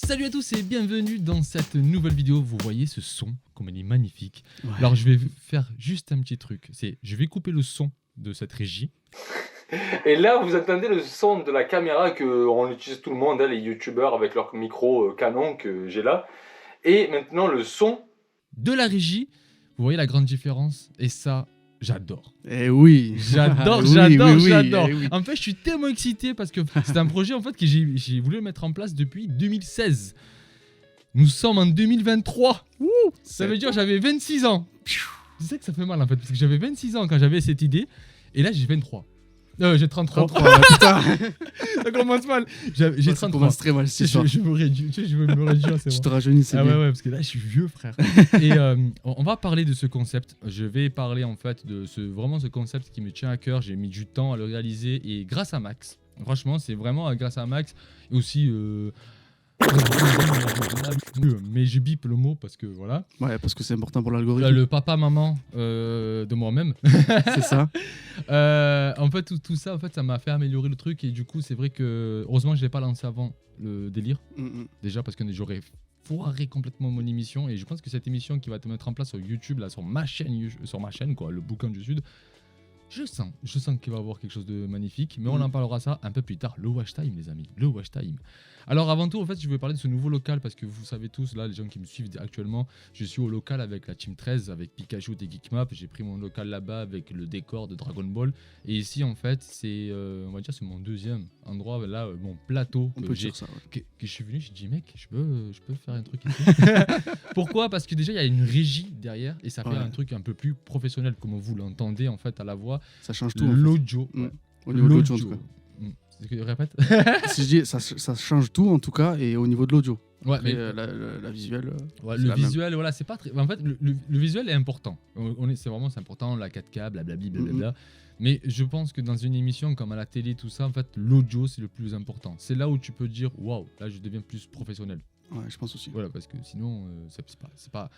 Salut à tous et bienvenue dans cette nouvelle vidéo. Vous voyez ce son, comme il est magnifique. Ouais. Alors je vais faire juste un petit truc. Je vais couper le son de cette régie. Et là, vous entendez le son de la caméra qu'on utilise tout le monde, hein, les youtubeurs avec leur micro Canon que j'ai là. Et maintenant, le son De la régie, vous voyez la grande différence. Et ça, j'adore. Eh oui. J'adore, Oui, j'adore, oui, oui, j'adore. eh oui. En fait, je suis tellement excité parce que c'est un projet en fait que j'ai voulu mettre en place depuis 2016. Nous sommes en 2023. Ça veut dire que j'avais 26 ans. C'est ça que ça fait mal en fait, parce que j'avais 26 ans quand j'avais cette idée. Et là, j'ai 23. J'ai 33. 33, putain. Ça commence mal. J'ai Ça 33. commence très mal, cette histoire. Je me réduis, tu sais, je veux me réduire, c'est Tu bon. te rajeunis, c'est Ah bien. ouais, parce que là, je suis vieux, frère. Et on va parler de ce concept. Je vais parler en fait de ce concept qui me tient à cœur. J'ai mis du temps à le réaliser et grâce à Max. Franchement, c'est vraiment grâce à Max et aussi. Mais je bip le mot parce que voilà. Ouais, parce que c'est important pour l'algorithme. Le papa-maman de moi-même. C'est ça. En fait, tout ça, en fait, ça m'a fait améliorer le truc et du coup, c'est vrai que heureusement, je l'ai pas lancé avant le délire. Déjà parce que j'aurais foiré complètement mon émission et je pense que cette émission qui va te mettre en place sur YouTube, là, sur ma chaîne, quoi, le bouquin du Sud. Je sens qu'il va y avoir quelque chose de magnifique, mais on en parlera ça un peu plus tard. Le watch time, les amis, le watch time. Alors avant tout, en fait, je vais parler de ce nouveau local parce que vous savez tous, là, les gens qui me suivent actuellement, je suis au local avec la Team 13, avec Pikachu et Geekmap. J'ai pris mon local là-bas avec le décor de Dragon Ball. Et ici, en fait, c'est, on va dire, c'est mon deuxième endroit, là, mon plateau On que peut j'ai. dire ça. Ouais. Que je suis venu, j'ai dit mec, je peux faire un truc ici. Pourquoi? Parce que déjà il y a une régie derrière et ça fait Ouais. un truc un peu plus professionnel comme vous l'entendez en fait à la voix. Ça change tout. En fait. L'audio. Au niveau de l'audio, en tout cas. C'est que répète. Si je dis, ça change tout, en tout cas, et au niveau de l'audio. Ouais, Après, mais la visuelle. ouais, c'est le la même. visuel, voilà, c'est pas très. En fait, le visuel est important. C'est important, la 4K, blablabla, blablabla. Mais je pense que dans une émission comme à la télé, tout ça, en fait, l'audio c'est le plus important. C'est là où tu peux dire waouh, là je deviens plus professionnel. Ouais, je pense aussi. Voilà, parce que sinon, c'est pas.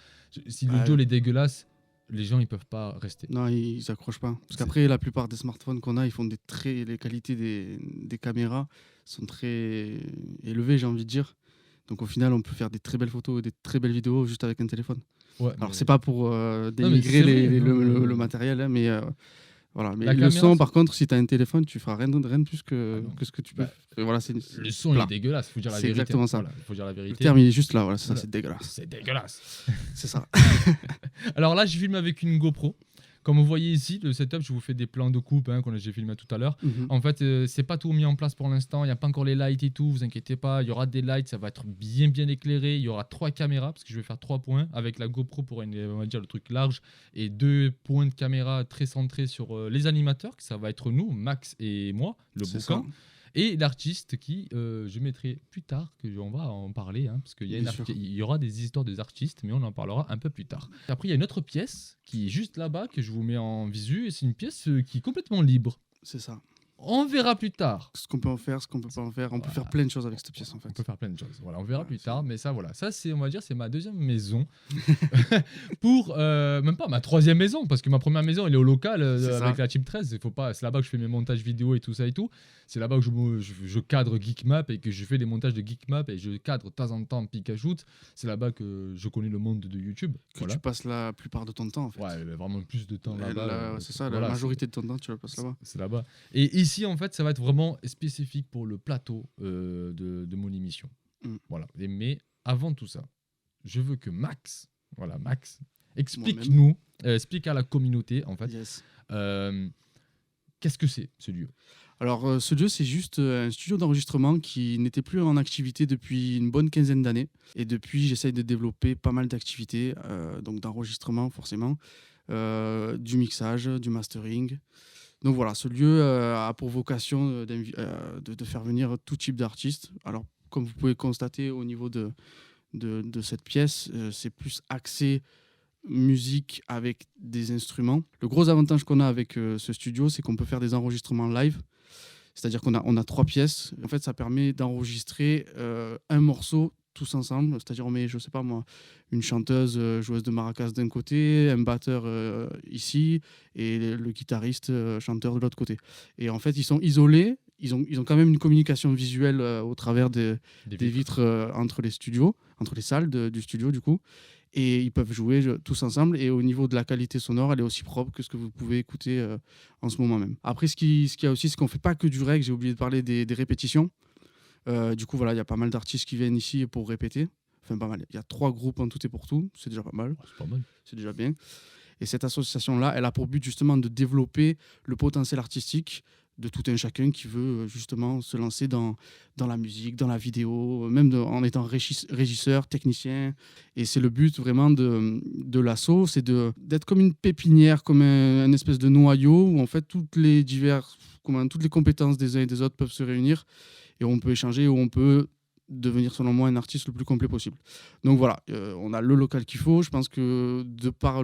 Si l'audio est dégueulasse, les gens ils peuvent pas rester. Non, ils accrochent pas. Parce qu'après, la plupart des smartphones qu'on a, ils font les qualités des caméras sont très élevées, j'ai envie de dire. Donc au final, on peut faire des très belles photos et des très belles vidéos juste avec un téléphone. Ouais, Alors mais- c'est pas pour mais dénigrer c'est vrai, le matériel, hein, mais voilà. Mais La le caméra, son, c'est- par contre, si tu as un téléphone, tu feras rien de plus que ce que tu peux. Bah, Voilà, c'est Le son il plat. est dégueulasse, faut dire la C'est vérité. exactement ça. Voilà, faut dire la Le vérité. terme, il est juste là, voilà, c'est ça, Voilà. c'est dégueulasse. C'est dégueulasse. C'est ça. Alors là, je filme avec une GoPro. Comme vous voyez ici, le setup, je vous fais des plans de coupe hein, que j'ai filmé tout à l'heure. En fait, c'est pas tout mis en place pour l'instant. Il n'y a pas encore les lights et tout. Vous inquiétez pas. Il y aura des lights. Ça va être bien éclairé. Il y aura 3 caméras parce que je vais faire 3 points avec la GoPro pour on va dire le truc large et 2 points de caméra très centrés sur les animateurs. Que ça va être nous, Max et moi, le C'est bouquin. ça. Et l'artiste qui, je mettrai plus tard, on va en parler, hein, parce qu'il Bien sûr. y aura des histoires des artistes, mais on en parlera un peu plus tard. Après, il y a une autre pièce qui est juste là-bas, que je vous mets en visu, et c'est une pièce qui est complètement libre. C'est ça. On verra plus tard. Ce qu'on peut en faire, ce qu'on peut pas en faire. On peut faire plein de choses avec cette pièce, en On fait. peut faire plein de choses. Voilà, on verra plus tard, mais ça, voilà. Ça, c'est, on va dire, c'est ma deuxième maison. Pour, même pas ma troisième maison, parce que ma première maison, elle est au local C'est avec ça. la Team 13. C'est là-bas que je fais mes montages vidéo et tout ça et tout. C'est là-bas que je cadre Geekmap et que je fais les montages de Geekmap et je cadre de temps en temps Pikachu. C'est là-bas que je connais le monde de YouTube. Que Voilà. tu passes la plupart de ton temps, en fait. Ouais, vraiment plus de temps là-bas. C'est ça, voilà, la majorité de ton temps, tu le passes là-bas. c'est là-bas. Et ici, en fait, ça va être vraiment spécifique pour le plateau de mon émission. Voilà. Mais avant tout ça, je veux que Max, explique-nous, explique à la communauté, en fait, Yes. qu'est-ce que c'est ce lieu. Alors, ce lieu, c'est juste un studio d'enregistrement qui n'était plus en activité depuis une bonne quinzaine d'années. Et depuis, j'essaye de développer pas mal d'activités, donc d'enregistrement forcément, du mixage, du mastering. Donc voilà, ce lieu a pour vocation de faire venir tout type d'artistes. Alors, comme vous pouvez constater au niveau de cette pièce, c'est plus axé musique avec des instruments. Le gros avantage qu'on a avec ce studio, c'est qu'on peut faire des enregistrements live. C'est-à-dire qu'on a 3 pièces. En fait, ça permet d'enregistrer un morceau tous ensemble. C'est-à-dire on met, je sais pas moi, une chanteuse joueuse de maracas d'un côté, un batteur ici et le guitariste chanteur de l'autre côté. Et en fait, ils sont isolés ils ont quand même une communication visuelle au travers des vitres entre les studios, entre les salles du studio du coup. Et ils peuvent jouer tous ensemble. Et au niveau de la qualité sonore, elle est aussi propre que ce que vous pouvez écouter en ce moment même. Après, ce qu'il y a aussi, c'est qu'on ne fait pas que du reg. J'ai oublié de parler des répétitions. Du coup, voilà, il y a pas mal d'artistes qui viennent ici pour répéter. Enfin, pas mal. Il y a 3 groupes en tout et pour tout. C'est déjà pas mal. C'est pas mal. C'est déjà bien. Et cette association-là, elle a pour but justement de développer le potentiel artistique de tout un chacun qui veut justement se lancer dans la musique, dans la vidéo, même en étant régisseur, technicien. Et c'est le but vraiment de l'asso, c'est d'être comme une pépinière, comme un espèce de noyau où en fait toutes les compétences des uns et des autres peuvent se réunir et on peut échanger, où on peut devenir selon moi un artiste le plus complet possible. Donc voilà, on a le local qu'il faut. Je pense que de par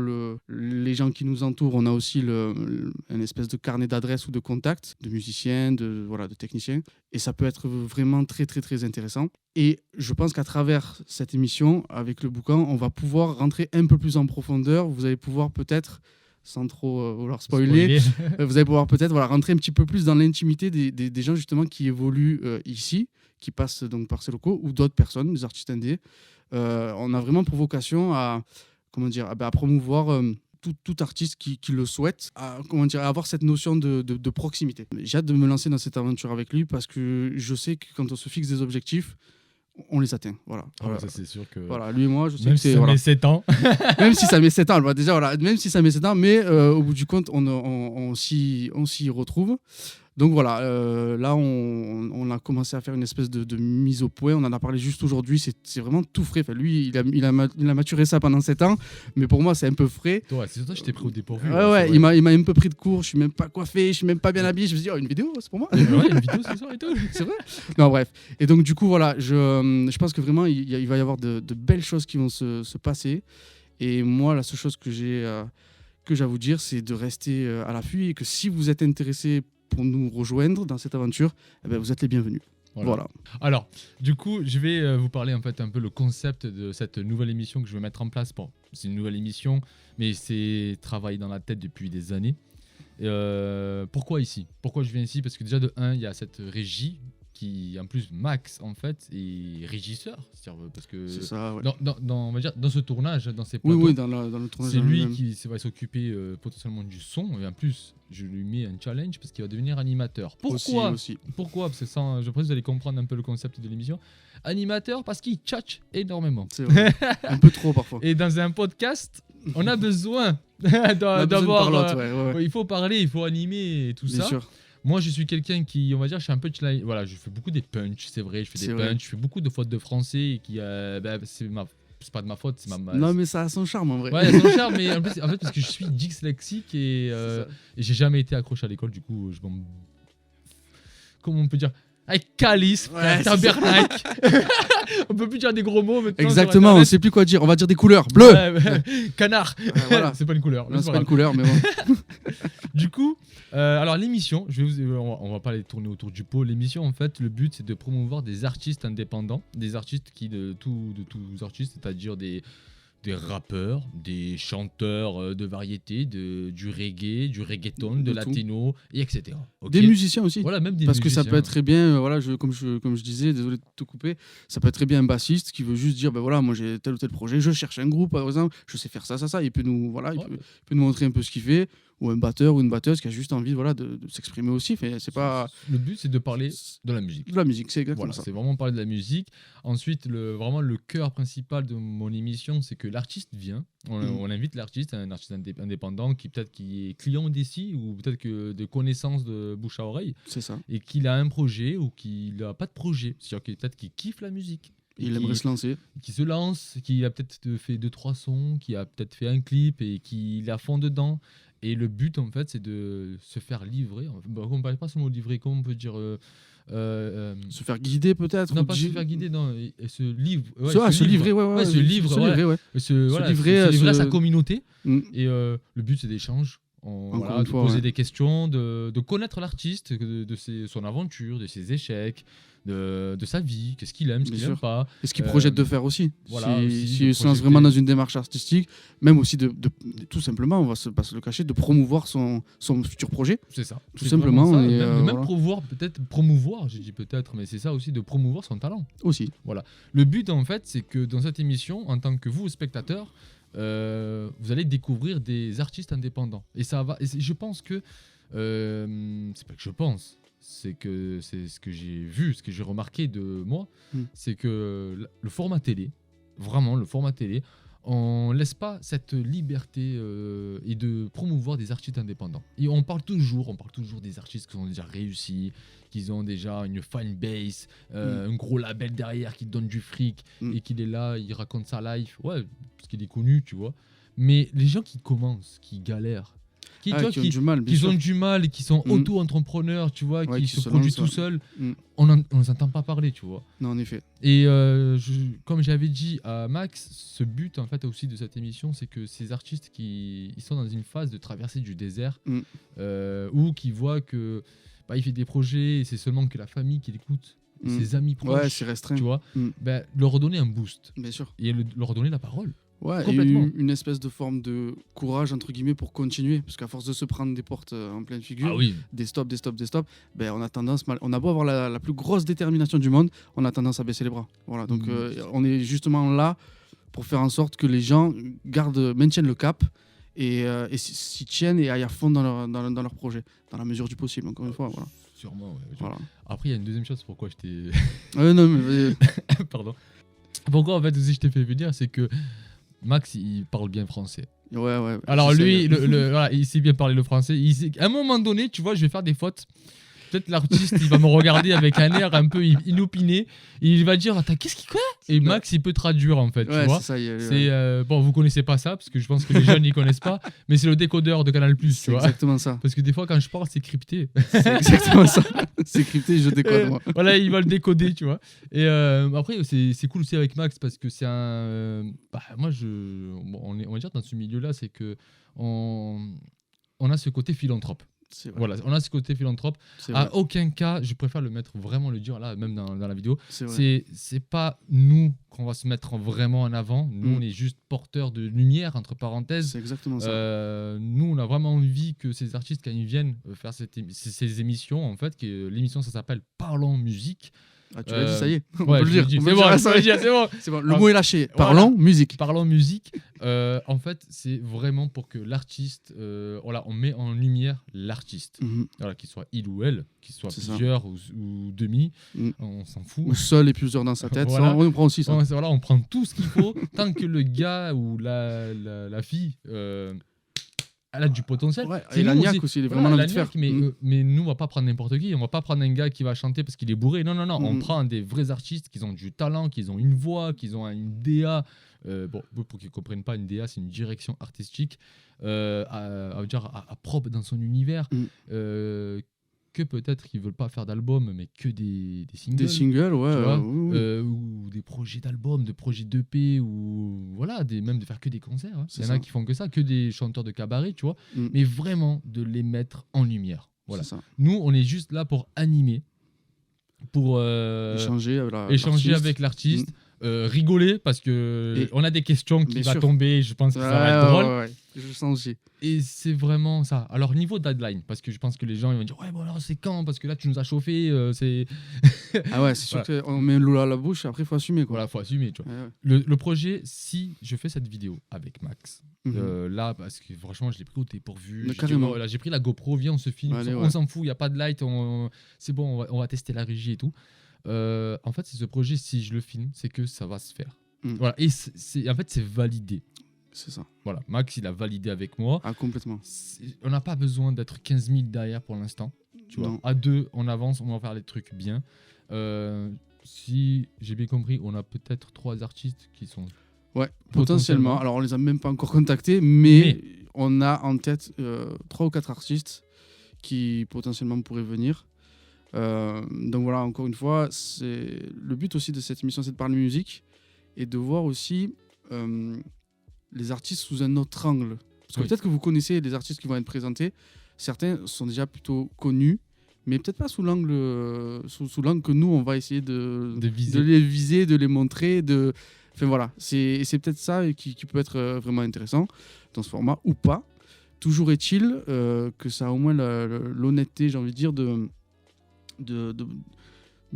les gens qui nous entourent, on a aussi un espèce de carnet d'adresses ou de contacts de musiciens, de techniciens. Et ça peut être vraiment très très très intéressant. Et je pense qu'à travers cette émission, avec le bouquin, on va pouvoir rentrer un peu plus en profondeur. Vous allez pouvoir peut-être, sans trop vouloir spoiler, vous allez pouvoir peut-être rentrer un petit peu plus dans l'intimité des gens justement qui évoluent ici, qui passent donc par ces locaux, ou d'autres personnes, des artistes indés. On a vraiment pour vocation à promouvoir tout artiste qui le souhaite, à avoir cette notion de proximité. J'ai hâte de me lancer dans cette aventure avec lui parce que je sais que quand on se fixe des objectifs, on les atteint. Voilà. Ça, c'est sûr que. Voilà, lui et moi, je sais même que si c'est. Ça met 7 ans. Même si ça met 7 ans, déjà, même si ça met 7 ans, mais au bout du compte, on s'y retrouve. Donc voilà, là, on a commencé à faire une espèce de mise au point. On en a parlé juste aujourd'hui. C'est vraiment tout frais. Enfin, lui, il a maturé ça pendant 7 ans. Mais pour moi, c'est un peu frais. Ouais, c'est surtout que je t'ai pris au dépourvu. Ouais, il m'a un peu pris de court. Je suis même pas coiffé. Je suis même pas bien habillé. Je me suis dit, une vidéo, c'est pour moi. Ouais, une vidéo ce soir et tout. C'est vrai. Non, bref. Et donc, du coup, voilà, je pense que vraiment, il va y avoir de belles choses qui vont se passer. Et moi, la seule chose que j'ai à vous dire, c'est de rester à l'affût et que si vous êtes intéressé pour nous rejoindre dans cette aventure, vous êtes les bienvenus. Voilà. Alors, du coup, je vais vous parler en fait un peu le concept de cette nouvelle émission que je vais mettre en place. Bon, c'est une nouvelle émission, mais c'est travaillé dans la tête depuis des années. Pourquoi ici ? Pourquoi je viens ici ? Parce que déjà de 1, il y a cette régie qui, en plus, Max en fait est régisseur, parce que c'est ça, ouais. on va dire dans ce tournage, dans ces plateaux, oui, dans le tournage, c'est lui qui va s'occuper potentiellement du son, et en plus je lui mets un challenge parce qu'il va devenir animateur. Pourquoi aussi. Pourquoi ? Parce que je pense que vous allez comprendre un peu le concept de l'émission. Animateur parce qu'il tchatche énormément. C'est vrai. Un peu trop parfois. Et dans un podcast, on a besoin d'avoir. Il faut parler, il faut animer et tout Bien ça. sûr. Moi, je suis quelqu'un qui, on va dire, je suis un peu voilà, je fais beaucoup des punchs, c'est vrai, je fais beaucoup de fautes de français qui c'est pas de ma faute, c'est ma. Non, mais ça a son charme en vrai. Ouais, ça a son charme, mais en fait, parce que je suis dyslexique et j'ai jamais été accroché à l'école, du coup, comment on peut dire, avec calice, tabernacle. On peut plus dire des gros mots maintenant. Exactement, on sait plus quoi dire. On va dire des couleurs. Bleu. Canard. Voilà. C'est pas une couleur. Non, c'est pas une couleur, mais bon. Du coup, alors l'émission, on va pas les tourner autour du pot. L'émission, en fait, le but c'est de promouvoir des artistes indépendants, des artistes de tous artistes, c'est-à-dire des rappeurs, des chanteurs de variété, du reggae, du reggaeton, de latino, et etc. Okay. Des musiciens aussi. Voilà, même des Parce musiciens. que ça peut être très bien, comme je disais, désolé de te couper, ça peut être très bien un bassiste qui veut juste dire, moi j'ai tel ou tel projet, je cherche un groupe par exemple, je sais faire ça, il peut nous, il peut nous montrer un peu ce qu'il fait, ou un batteur ou une batteuse qui a juste envie de s'exprimer aussi. C'est pas... Le but c'est de parler de la musique. De la musique, c'est exactement ça. C'est vraiment parler de la musique. Ensuite, vraiment le cœur principal de mon émission, c'est que l'artiste vient. On invite l'artiste, un artiste indépendant qui peut-être qui est client d'ici ou peut-être que de connaissances de bouche à oreille. C'est ça. Et qu'il a un projet ou qu'il n'a pas de projet. C'est-à-dire peut-être qu'il kiffe la musique. Il aimerait se lancer. Qui se lance, qui a peut-être fait 2-3 sons, qui a peut-être fait un clip et qui est à fond dedans. Et le but, en fait, c'est de se faire livrer. On ne parle pas seulement de livrer, comment on peut dire se faire guider peut-être. Non, pas se faire guider, non. Se livrer. Se livrer, Se livrer à sa communauté. Et le but, c'est d'échange. de poser des questions, de connaître l'artiste, son aventure, de ses échecs, de sa vie, qu'est-ce qu'il aime, ce qu'il n'aime pas. Et ce qu'il projette de faire aussi. Voilà, s'il se lance vraiment dans une démarche artistique, même aussi tout simplement, on va pas se le cacher, de promouvoir son futur projet. C'est ça. Tout simplement. Ça. Et même promouvoir, je dis peut-être, mais c'est ça aussi, de promouvoir son talent. Aussi. Voilà. Le but, en fait, c'est que dans cette émission, en tant que vous, spectateurs, vous allez découvrir des artistes indépendants. Et ça va. Et je pense que c'est pas que je pense, c'est ce que j'ai vu, ce que j'ai remarqué de moi, c'est que le format télé, vraiment le format télé, on laisse pas cette liberté et de promouvoir des artistes indépendants. Et on parle toujours des artistes qui ont déjà réussi, qui ont déjà une fan base, un gros label derrière qui donne du fric et qu'il est là, il raconte sa life, ouais, parce qu'il est connu, tu vois. Mais les gens qui commencent, qui galèrent, qui ont du mal et qui sont auto-entrepreneurs, tu vois, qui se produisent tout seuls, on ne les entend pas parler, tu vois. Non, en effet. Et comme j'avais dit à Max, ce but en fait aussi de cette émission, c'est que ces artistes ils sont dans une phase de traversée du désert, ou qui voient que il fait des projets et c'est seulement que la famille qui l'écoute, ses amis proches, c'est restreint. tu vois, leur donner un boost. Bien sûr. Et leur donner la parole. Ouais, complètement. Et une espèce de forme de courage, entre guillemets, pour continuer. Parce qu'à force de se prendre des portes en pleine figure, des stops, on a tendance, on a beau avoir la plus grosse détermination du monde, on a tendance à baisser les bras. Voilà, donc on est justement là pour faire en sorte que les gens maintiennent le cap et s'y tiennent et aillent à fond dans leur projet, dans la mesure du possible, encore une fois. Voilà. Sûrement, ouais. Voilà. Après, il y a une deuxième chose pourquoi je t'ai... non, mais... Pardon. Pourquoi, en fait, aussi je t'ai fait venir, c'est que Max, il parle bien français. Ouais. Alors lui, voilà, il sait bien parler le français. À un moment donné, tu vois, je vais faire des fautes. Peut-être l'artiste, il va me regarder avec un air un peu inopiné. Il va dire, attends, qu'est-ce qu'il quoi? Et Max, il peut traduire, en fait, tu vois. C'est ça, bon, vous connaissez pas ça, parce que je pense que les jeunes, ils connaissent pas. Mais c'est le décodeur de Canal+, tu vois. C'est exactement ça. Parce que des fois, quand je parle, c'est crypté. C'est exactement ça. C'est crypté, je décode, moi. Voilà, il va le décoder, tu vois. Et après, c'est cool aussi avec Max, parce que c'est un... moi, on va dire, dans ce milieu-là, c'est que on a ce côté philanthrope. Voilà, on a ce côté philanthrope. À aucun cas, je préfère vraiment le dire là, même dans la vidéo. C'est pas nous qu'on va se mettre vraiment en avant. Nous, on est juste porteurs de lumière, entre parenthèses. C'est exactement ça. Nous, on a vraiment envie que ces artistes, quand ils viennent faire ces émissions, en fait, l'émission, ça s'appelle Parlons Musique. Ah, tu l'as dit, ça y est. On peut le dire. C'est bon. Le mot est lâché. Parlons musique. Parlons musique. En fait, c'est vraiment pour que l'artiste, on met en lumière l'artiste. Voilà, qu'il soit il ou elle, qu'il soit plusieurs ou demi, on s'en fout. Ou seul et plusieurs dans sa tête. Voilà. On prend aussi ça. Voilà, on prend tout ce qu'il faut tant que le gars ou la fille. Elle a du potentiel. Ouais, et l'agnac aussi, il est vraiment envie de faire. Mais nous, on va pas prendre n'importe qui. On va pas prendre un gars qui va chanter parce qu'il est bourré. Non. On prend des vrais artistes qui ont du talent, qui ont une voix, qui ont une DA. Pour qu'ils ne comprennent pas, une DA, c'est une direction artistique à propre dans son univers. Que peut-être qu'ils veulent pas faire d'album, mais que des singles. Des singles, ouais. Ou des projets d'album, de projets d'EP, ou voilà, même de faire que des concerts. Hein. Il y en a qui font que ça, que des chanteurs de cabaret, tu vois. Mais vraiment de les mettre en lumière. Voilà. Nous, on est juste là pour animer, pour échanger avec l'artiste. Rigoler parce que on a des questions qui vont tomber, je pense que ça va être drôle. Ouais. Je sens aussi. Et c'est vraiment ça. Alors niveau deadline, parce que je pense que les gens ils vont dire ouais bon alors c'est quand, parce que là tu nous as chauffé, c'est ah ouais, c'est sûr qu'on met l'eau à la bouche, après il faut assumer quoi. Voilà, faut assumer, tu vois. Le projet, si je fais cette vidéo avec Max, là parce que franchement je l'ai pris au dépourvu, j'ai pris la GoPro, viens on se filme, on s'en fout, il y a pas de light, c'est bon, on va tester la régie et tout. En fait, c'est ce projet, si je le filme, c'est que ça va se faire. Voilà. Et en fait, c'est validé. C'est ça. Voilà. Max, il a validé avec moi. Ah, complètement. On n'a pas besoin d'être 15 000 derrière pour l'instant. Tu vois. À deux, on avance, on va faire des trucs bien. Si j'ai bien compris, on a peut-être 3 artistes qui sont... Ouais, potentiellement. Alors, on les a même pas encore contactés, mais on a en tête 3 ou 4 artistes qui potentiellement pourraient venir. Donc voilà, encore une fois, c'est le but aussi de cette émission, c'est de parler musique et de voir aussi les artistes sous un autre angle. Parce que peut-être que vous connaissez les artistes qui vont être présentés. Certains sont déjà plutôt connus, mais peut-être pas sous l'angle que nous, on va essayer de les viser, de les montrer. Enfin voilà, c'est peut-être ça qui peut être vraiment intéressant dans ce format ou pas. Toujours est-il que ça a au moins l'honnêteté, j'ai envie de dire, de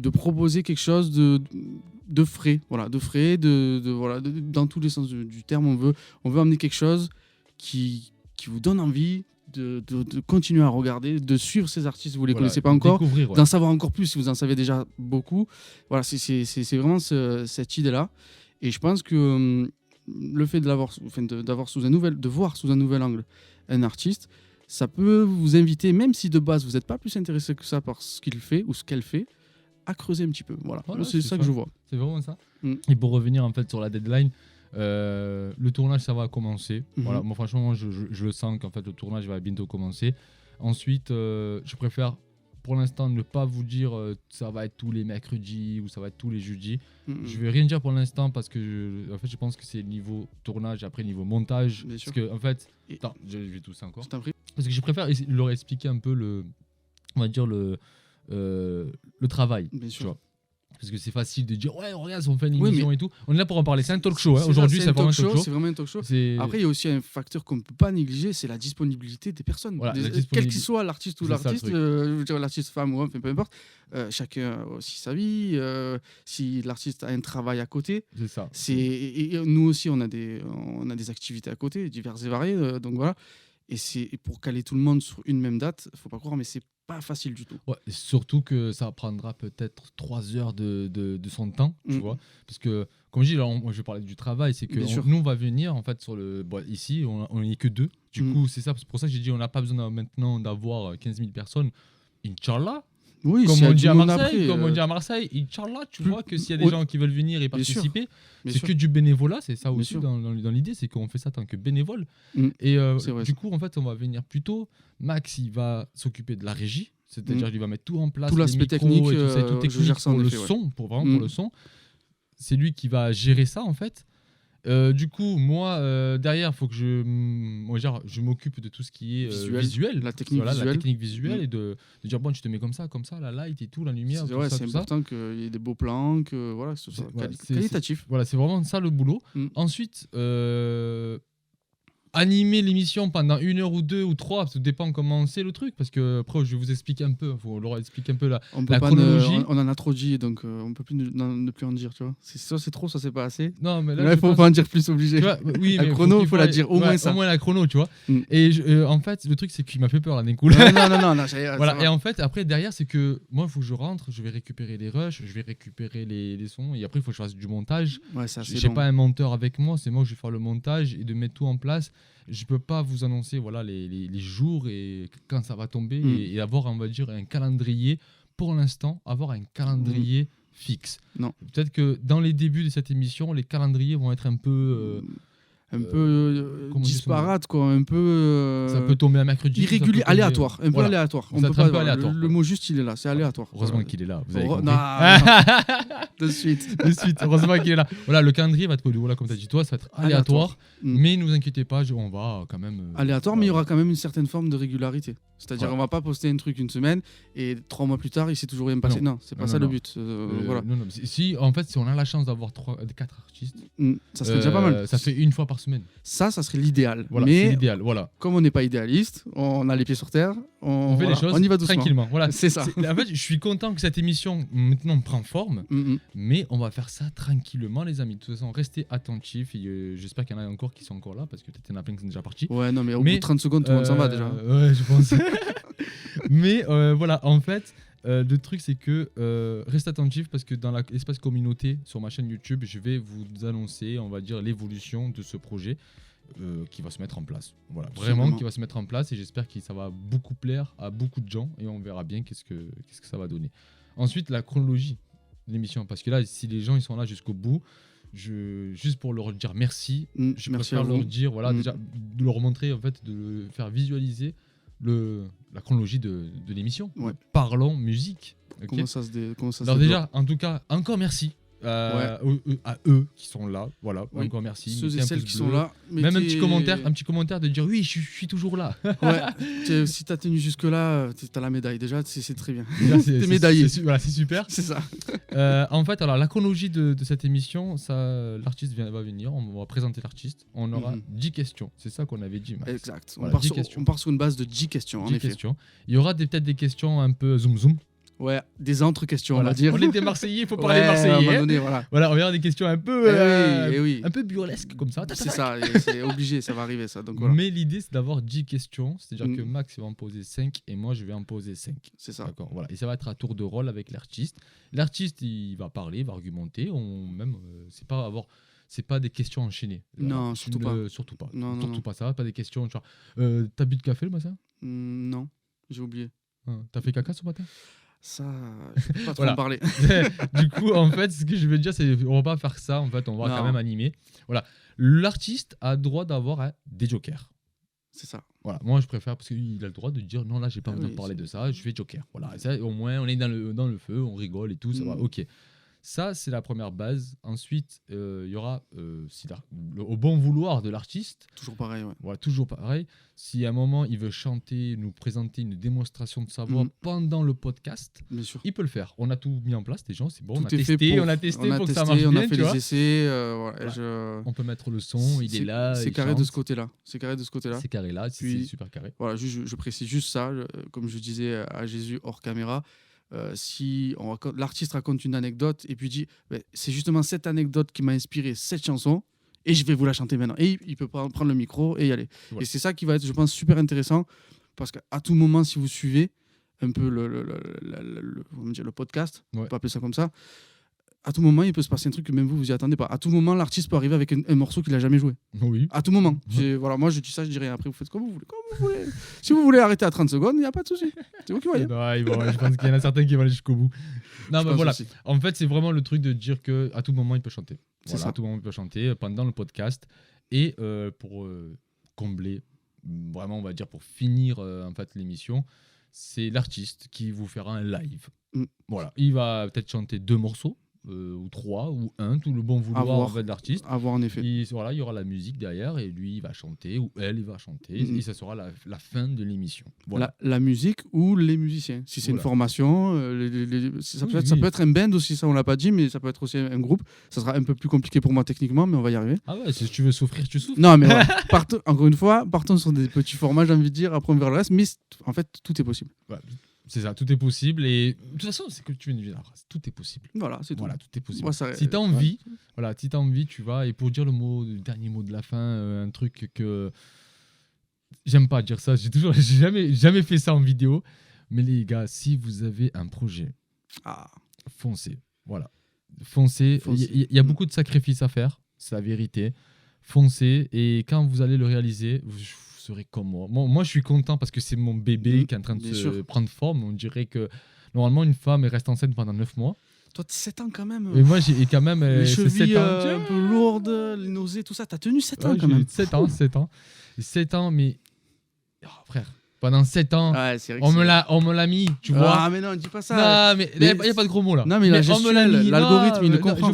proposer quelque chose de frais. Voilà, dans tous les sens du terme, on veut amener quelque chose qui vous donne envie de continuer à regarder, de suivre ces artistes si vous ne les connaissez pas encore, d'en savoir encore plus si vous en savez déjà beaucoup. Voilà, c'est vraiment cette idée-là. Et je pense que le fait de voir sous un nouvel angle un artiste, ça peut vous inviter, même si de base vous n'êtes pas plus intéressé que ça par ce qu'il fait ou ce qu'elle fait, à creuser un petit peu. Voilà, c'est ça que je vois. C'est vraiment ça. Et pour revenir en fait sur la deadline, le tournage ça va commencer. Voilà, moi franchement je le sens qu'en fait le tournage va bientôt commencer. Ensuite, je préfère pour l'instant ne pas vous dire ça va être tous les mercredis ou ça va être tous les jeudis. Je vais rien dire pour l'instant parce que en fait je pense que c'est niveau tournage, après niveau montage. Bien parce sûr. que en fait, attends, je vais tout ça encore. Je t'en prie. Parce que je préfère leur expliquer un peu on va dire le travail. Bien tu sûr. vois. Parce que c'est facile de dire ouais regarde on fait une émission et tout. On est là pour en parler, c'est un talk show. Aujourd'hui c'est vraiment un talk show. C'est vraiment un talk show. Après il y a aussi un facteur qu'on ne peut pas négliger, c'est la disponibilité des personnes. Voilà, quel qu'il soit l'artiste ou l'artiste, je veux dire l'artiste femme ou homme, peu importe. Chacun a aussi sa vie. Si l'artiste a un travail à côté, c'est ça. Et nous aussi on a des activités à côté, diverses et variées. Donc voilà. Et pour caler tout le monde sur une même date, faut pas croire, mais c'est pas facile du tout. Ouais, surtout que ça prendra peut-être 3 heures de son temps, tu vois. Parce que, comme je dis, là, moi je vais parler du travail, c'est que nous on va venir en fait ici, on n'est que 2. Du coup, c'est ça, c'est pour ça que j'ai dit on n'a pas besoin maintenant d'avoir 15 000 personnes. Inch'Allah. Oui, comme on dit à Marseille, Inch'Allah, tu vois que s'il y a des gens qui veulent venir et participer, c'est que du bénévolat, c'est ça aussi dans l'idée, c'est qu'on fait ça tant que bénévole. Et du coup, en fait, on va venir plus tôt. Max, il va s'occuper de la régie, c'est-à-dire qu'il va mettre tout en place, tout l'aspect technique, et tout ça, tout technique pour le son, pour le son. C'est lui qui va gérer ça en fait. Du coup, moi, derrière, il faut que je m'occupe de tout ce qui est visuel, la technique visuelle, et de dire bon, tu te mets comme ça, la light et tout, la lumière. C'est important qu'il y ait des beaux plans, que ce soit qualitatif. Voilà, c'est vraiment ça le boulot. Ensuite, animer l'émission pendant 1 heure ou 2 ou 3, ça dépend comment c'est le truc, parce que après je vais vous expliquer un peu, faut leur expliquer un peu la chronologie. On en a trop dit, donc on peut plus ne plus en dire, tu vois. Soit c'est trop, soit c'est pas assez. Non, mais là il faut pas en dire plus, obligé. Oui, la chrono, il faut la dire au moins ça. Au moins la chrono, tu vois. Et en fait, le truc c'est qu'il m'a fait peur là d'un coup. Non, voilà. Et en fait, après derrière, c'est que moi, il faut que je rentre, je vais récupérer les rushs, je vais récupérer les sons, et après il faut que je fasse du montage. Ouais, ça c'est j'ai pas un monteur avec moi, c'est moi que je vais faire le montage et de mettre tout en place. Je peux pas vous annoncer les jours et quand ça va tomber et avoir, on va dire, un calendrier. Pour l'instant, avoir un calendrier fixe. Non. Peut-être que dans les débuts de cette émission, les calendriers vont être un peu disparate, quoi, un peu ça peut tomber un mercredi, irrégulier, aléatoire, un peu aléatoire. On peut pas aléatoire. Le mot juste il est là, c'est aléatoire. Heureusement qu'il est là, vous avez compris. Non. De suite, heureusement qu'il est là. Voilà, le calendrier va être comme tu as dit toi, ça va être aléatoire. Mais ne vous inquiétez pas, on va quand même aléatoire, mais il y aura quand même une certaine forme de régularité. C'est-à-dire on va pas poster un truc une semaine et 3 mois plus tard il s'est toujours rien passé. Non, c'est pas ça le but. Voilà. Non, si on a la chance d'avoir 4 artistes, ça serait déjà pas mal. Ça fait 1 fois par semaine. Ça serait l'idéal. Voilà, mais c'est l'idéal, voilà. Comme on n'est pas idéaliste, on a les pieds sur terre, on fait les choses on y va doucement. Tranquillement. Voilà. C'est ça. En fait, je suis content que cette émission maintenant prend forme, mais on va faire ça tranquillement, les amis. De toute façon, restez attentifs. J'espère qu'il y en a encore qui sont encore là, parce que peut-être il y en a plein qui sont déjà partis. Ouais, non, mais au bout de 30 secondes, tout le monde s'en va déjà. Ouais, je pense. Mais voilà, en fait, le truc c'est que restez attentifs parce que dans l'espace communauté sur ma chaîne YouTube, je vais vous annoncer, on va dire, l'évolution de ce projet qui va se mettre en place. Voilà, vraiment qui va se mettre en place, et j'espère que ça va beaucoup plaire à beaucoup de gens, et on verra bien qu'est-ce que ça va donner. Ensuite, la chronologie de l'émission, parce que là, si les gens ils sont là jusqu'au bout, juste pour leur dire merci, je préfère leur dire, voilà, déjà de leur montrer, en fait, de leur faire visualiser la chronologie de l'émission. Ouais. Parlons musique. Okay. Comment ça se Alors déjà, en tout cas, encore merci. à eux qui sont là. Voilà, Oui. encore merci. Ceux Mettez et un celles pouce qui bleu. sont là. Même un mettez- petit commentaire de dire oui, je suis toujours là. Ouais. Si t'as tenu jusque-là, t'as la médaille. Déjà, c'est très bien. Déjà, T'es médaillé. Voilà, c'est super. C'est ça. En fait, alors la chronologie de cette émission, l'artiste va venir, on va présenter l'artiste, on aura 10 questions, c'est ça qu'on avait dit, Max. Exact. Voilà, on, part 10 sur, questions. on part sur une base de 10 questions, en 10 effet. questions. Il y aura peut-être des questions un peu zoom. Ouais, des entre-questions, Voilà. on va dire. On est des Marseillais, il faut Ouais, parler à un marseillais. moment hein. donné, voilà. Voilà, on verra des questions un peu, oui. un peu burlesques comme ça. C'est ça, et c'est obligé, ça va arriver, ça. Donc voilà, Mais l'idée, c'est d'avoir 10 questions, c'est-à-dire que Mm. Max va en poser 5 et moi, je vais en poser 5. c'est ça. D'accord, voilà. Et ça va être à tour de rôle avec l'artiste. L'artiste, il va parler, il va argumenter. C'est pas des questions enchaînées. Non, surtout pas. Surtout pas. Non. Surtout pas ça. Pas des questions genre t'as bu de café le matin? Non, j'ai oublié. Hein, t'as fait caca ce matin? Ça, je peux pas trop Voilà. en parler. Du coup, en fait, ce que je veux dire, c'est on va pas faire ça. En fait, on va Non. quand même animer. Voilà. L'artiste a le droit d'avoir des jokers. C'est ça. Voilà, moi je préfère parce qu'il a le droit de dire non, là j'ai pas Ah envie oui, de parler c'est- de ça, je fais joker. Voilà, et ça, au moins on est dans le feu, on rigole et tout, ça va, Mm. ok. Ça, c'est la première base. Ensuite, il y aura, au bon vouloir de l'artiste, Toujours pareil, ouais. voilà, toujours pareil, si à un moment il veut chanter, nous présenter une démonstration de sa voix Mm. pendant le podcast, Bien sûr. il peut le faire. On a tout mis en place, les gens, c'est bon, on a Tout est fait testé, pour- on a testé on a pour que ça testé, marche on bien, a fait tu vois. les essais. Voilà, Voilà. je- On peut mettre le son, il est là, C'est il carré de chante. ce côté-là. C'est carré de ce côté-là. C'est carré là, c'est Puis- super carré. Voilà, je précise juste ça, comme je disais à Jésus hors caméra. Si l'artiste raconte une anecdote et puis dit c'est justement cette anecdote qui m'a inspiré cette chanson et je vais vous la chanter maintenant. Et il peut prendre le micro et y aller. Ouais. Et c'est ça qui va être, je pense, super intéressant parce qu'à tout moment, si vous suivez un peu comment dire, le podcast, on Ouais. peut appeler ça comme ça, à tout moment, il peut se passer un truc que même vous y attendez pas. À tout moment, l'artiste peut arriver avec un morceau qu'il a jamais joué. Oui. À tout moment. Voilà, moi, je dis ça, je dis rien. Après, vous faites comme vous voulez. Comme vous voulez. Si vous voulez arrêter à 30 secondes, il n'y a pas de souci. C'est vous qui voyez. Non, je pense qu'il y en a certains qui vont aller jusqu'au bout. Non, Je mais pense voilà. aussi. En fait, c'est vraiment le truc de dire que à tout moment, il peut chanter. C'est Voilà, ça. à tout moment, il peut chanter pendant le podcast. Et pour combler, vraiment, on va dire, pour finir en fait, l'émission, c'est l'artiste qui vous fera un live. Mm. Voilà. Il va peut-être chanter 2 morceaux, ou 3, ou 1, tout le bon vouloir voir. en fait, de l'artiste. À voir, en effet. Voilà, il y aura la musique derrière et lui il va chanter ou elle il va chanter Mhm. et ça sera la fin de l'émission. Voilà. La musique ou les musiciens. Si c'est une Voilà. formation, ça, Oui, peut être, ça oui. peut être un band aussi, ça on l'a pas dit, mais ça peut être aussi un groupe. Ça sera un peu plus compliqué pour moi techniquement, mais on va y arriver. Ah ouais, si tu veux souffrir, tu souffres. Non, mais voilà. Encore une fois, partons sur des petits formats, j'ai envie de dire, après on verra le reste, mais en fait, tout est possible. Ouais, c'est ça, tout est possible et de toute façon, c'est que tu viens de dire la phrase, tout est possible. Voilà, c'est tout. Voilà, tout est possible. Moi, ça- Si t'as envie, voilà, si t'as envie, tu vas et pour dire le dernier mot de la fin, un truc que j'aime pas dire ça, j'ai jamais fait ça en vidéo, mais les gars, si vous avez un projet, Ah, foncez. Voilà. Foncez. Foncez. Il y a beaucoup de sacrifices à faire, c'est la vérité. Foncez et quand vous allez le réaliser, vous serez comme moi. Moi, je suis content parce que c'est mon bébé qui est en train de bien se sûr. prendre forme. On dirait que normalement, une femme elle reste enceinte pendant 9 mois. toi, 7 ans quand même. Et moi, j'ai quand même Les c'est 7 chevilles ans. un peu lourdes, les nausées, tout ça. T'as tenu 7 ans Ouais, quand j'ai même. 7 ans, 7 ans. 7 ans, mais. Oh, frère, pendant 7 ans, Ouais, c'est vrai que on c'est- me l'a mis, tu vois. Ah, mais non, dis pas ça. Non, mais il Mais n'y a pas de gros mots là. Non, mais la on me gestuelle, l'a mis- l'algorithme, il le non, comprend.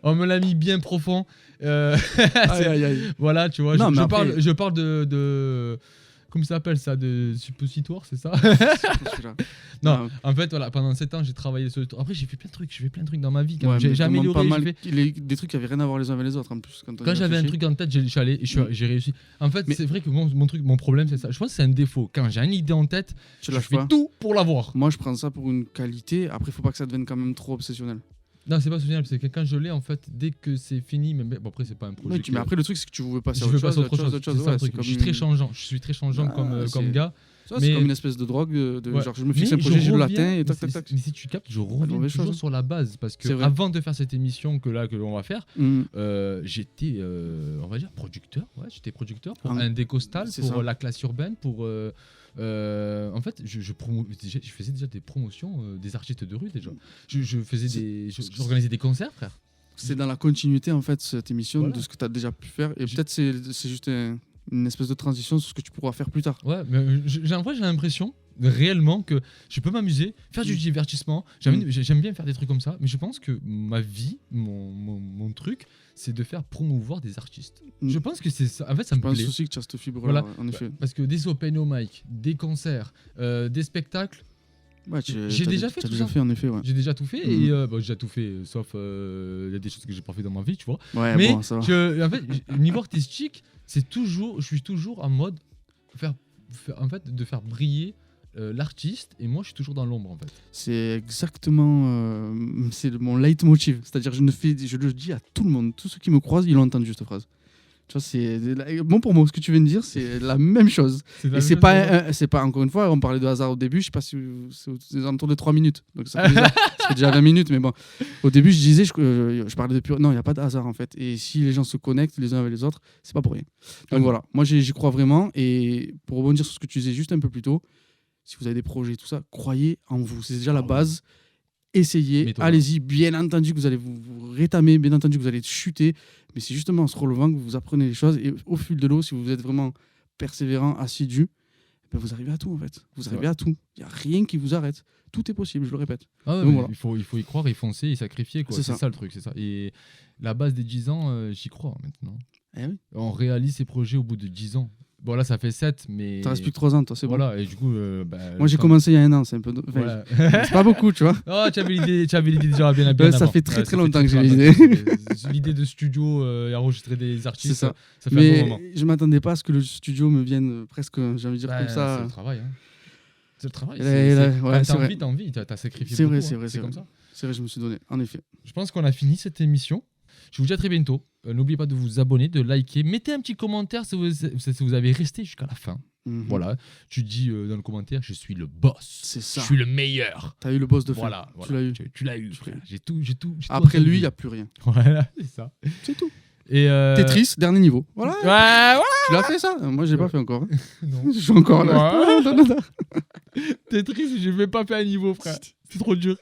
On me l'a mis bien profond. Aïe, aïe, aïe. Voilà, tu vois, Non, mais je parle de. Comment ça s'appelle ça? De suppositoire, c'est ça? Celui-là. Non, en fait, voilà, pendant 7 ans, j'ai travaillé sur le truc. Après, j'ai fait plein de trucs dans ma vie. quand Ouais, même. J'ai mais demande amélioré. pas j'ai mal fait- des trucs qui avaient rien à voir les uns avec les autres en plus. Quand Quand j'avais un truc en tête, j'ai allé et j'ai réussi. En fait, Mais- c'est vrai que mon problème, c'est ça. Je pense que c'est un défaut. Quand j'ai une idée en tête, tu je lâches fais pas. tout pour l'avoir. Moi, je prends ça pour une qualité. Après, faut pas que ça devienne quand même trop obsessionnel. Non, c'est pas génial, c'est que quand je l'ai, en fait, dès que c'est fini, mais bon, après, c'est pas un projet. Oui, mais après, le truc, c'est que tu veux passer je à veux autre passer chose. à autre chose. autre C'est ça, ouais, le truc. c'est comme Je suis très une- changeant. Je suis très changeant Ah, comme c'est- gars. Ça, c'est mais- comme une espèce de drogue. Ouais. Genre, je me fixe Mais un projet, je le reviens- l'atteins et tac, mais tac, tac. Mais si tu captes, je reviens mauvaise toujours chose. sur la base parce que C'est vrai. avant de faire cette émission que l'on va faire, Mm. j'étais, on va dire, producteur. Ouais, j'étais producteur pour Ah, un décostal, c'est pour ça. la classe urbaine, pour. En fait, je faisais déjà des promotions des artistes de rue déjà. J'organisais des concerts, frère. C'est dans la continuité, en fait, cette émission, Voilà. de ce que tu as déjà pu faire. Et J'ai- peut-être c'est juste une espèce de transition sur ce que tu pourras faire plus tard. Ouais, mais en vrai, j'ai l'impression, réellement que je peux m'amuser, faire du divertissement. J'aime bien faire des trucs comme ça, mais je pense que ma vie, mon truc, c'est de faire promouvoir des artistes. Je pense que c'est ça. En fait, ça me plaît. Je pense aussi que tu as cette fibre-là, en effet. Parce que des open au mic, des concerts, des spectacles. Ouais, j'ai déjà fait tout ça. En effet, ouais. J'ai déjà tout fait et j'ai déjà tout fait, sauf il y a des choses que j'ai pas fait dans ma vie, tu vois. Ouais, mais bon, ça va. en fait, niveau artistique, je suis toujours en mode de faire briller l'artiste et moi je suis toujours dans l'ombre en fait. C'est exactement c'est mon leitmotiv, c'est-à-dire je le dis à tout le monde, tous ceux qui me croisent, ils ont entendu cette phrase. Tu vois, c'est bon pour moi ce que tu viens de dire, c'est la même chose. Et c'est pas encore une fois, on parlait de hasard au début, je sais pas si c'est aux alentours de 3 minutes. Donc ça fait déjà 20 minutes, mais bon. Au début, je disais je parlais de non, il y a pas de hasard en fait. Et si les gens se connectent les uns avec les autres, c'est pas pour rien. Donc voilà, moi j'y crois vraiment et pour rebondir sur ce que tu disais juste un peu plus tôt, si vous avez des projets tout ça, croyez en vous, c'est déjà la base. Essayez, allez-y, bien entendu que vous allez vous rétamer, bien entendu que vous allez chuter, mais c'est justement en se relevant que vous apprenez les choses et au fil de l'eau, si vous êtes vraiment persévérant, assidu, ben vous arrivez à tout en fait. Vous arrivez à tout. Il n'y a rien qui vous arrête. Tout est possible, je le répète. Ah ouais, voilà. Il faut y croire, y foncer, y sacrifier. C'est ça le truc, c'est ça. Et la base des 10 ans, j'y crois maintenant. Eh oui. On réalise ses projets au bout de 10 ans. Bon là ça fait 7 mais... T'en restes plus que 3 ans toi, c'est bon. Voilà et du coup... moi j'ai commencé il y a 1 an, c'est un peu... Voilà. C'est pas beaucoup tu vois. Oh tu avais l'idée déjà bien avant. Ça fait très longtemps que j'ai l'idée. L'idée de studio et enregistrer des artistes, ça fait mais un bon moment. Je m'attendais pas à ce que le studio me vienne presque, j'ai envie de dire comme ça. C'est le travail hein. C'est le travail. T'as envie, t'as sacrifié c'est beaucoup. Vrai, c'est vrai, c'est comme ça. C'est vrai, je me suis donné, en effet. Je pense qu'on a fini cette émission. Je vous dis à très bientôt. N'oubliez pas de vous abonner, de liker. Mettez un petit commentaire si vous avez resté jusqu'à la fin. Voilà. Tu dis dans le commentaire, je suis le boss. C'est ça. Je suis le meilleur. T'as eu le boss de fin. Voilà. Tu l'as eu. Tu l'as eu, frère. J'ai tout. Après lui, il n'y a plus rien. Voilà, c'est ça. C'est tout. Et Tetris, dernier niveau. Voilà. Ouais. Tu l'as fait ça? Moi, j'ai pas fait encore. Non. Je suis encore là. Tetris, je vais pas faire un niveau, frère. C'est trop dur.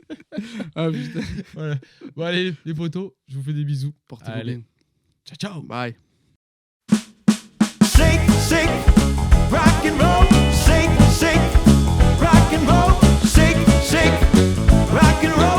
Ah putain. Voilà. Bon allez, les potos, je vous fais des bisous. Portez-vous bien. Ciao. Bye. Shake, rock and roll. Shake, rock and roll. Shake, rock and roll.